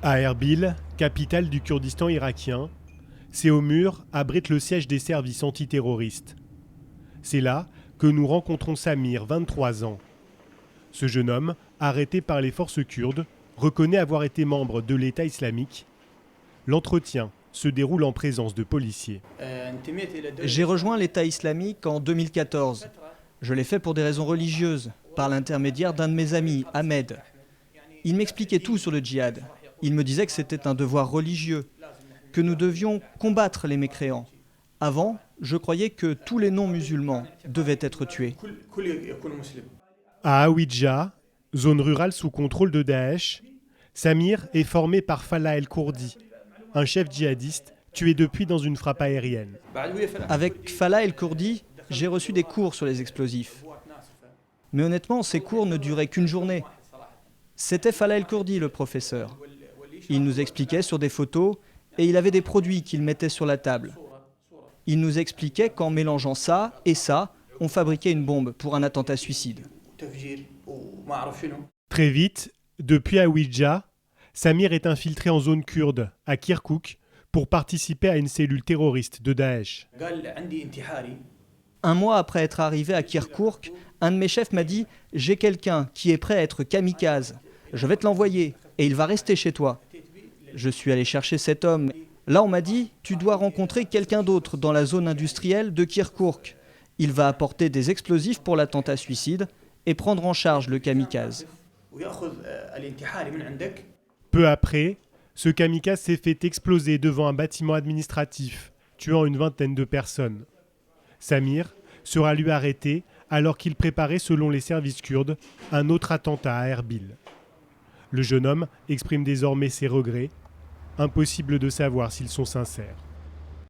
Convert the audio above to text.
À Erbil, capitale du Kurdistan irakien, ces hauts murs abritent le siège des services antiterroristes. C'est là que nous rencontrons Samir, 23 ans. Ce jeune homme, arrêté par les forces kurdes, reconnaît avoir été membre de l'État islamique. L'entretien se déroule en présence de policiers. J'ai rejoint l'État islamique en 2014. Je l'ai fait pour des raisons religieuses, par l'intermédiaire d'un de mes amis, Ahmed. Il m'expliquait tout sur le djihad. Il me disait que c'était un devoir religieux, que nous devions combattre les mécréants. Avant, je croyais que tous les non-musulmans devaient être tués. À Hawidja, zone rurale sous contrôle de Daesh, Samir est formé par Falah El-Kourdi, un chef djihadiste tué depuis dans une frappe aérienne. Avec Falah El-Kourdi, j'ai reçu des cours sur les explosifs. Mais honnêtement, ces cours ne duraient qu'une journée. C'était Falah El-Kourdi, le professeur. Il nous expliquait sur des photos et il avait des produits qu'il mettait sur la table. Il nous expliquait qu'en mélangeant ça et ça, on fabriquait une bombe pour un attentat suicide. Très vite, depuis Hawidja, Samir est infiltré en zone kurde, à Kirkouk, pour participer à une cellule terroriste de Daesh. Un mois après être arrivé à Kirkouk, un de mes chefs m'a dit « J'ai quelqu'un qui est prêt à être kamikaze. Je vais te l'envoyer et il va rester chez toi. » Je suis allé chercher cet homme. Là, on m'a dit « Tu dois rencontrer quelqu'un d'autre dans la zone industrielle de Kirkouk. Il va apporter des explosifs pour l'attentat suicide et prendre en charge le kamikaze. » Peu après, ce kamikaze s'est fait exploser devant un bâtiment administratif, tuant une vingtaine de personnes. Samir sera lui arrêté alors qu'il préparait, selon les services kurdes, un autre attentat à Erbil. Le jeune homme exprime désormais ses regrets. Impossible de savoir s'ils sont sincères.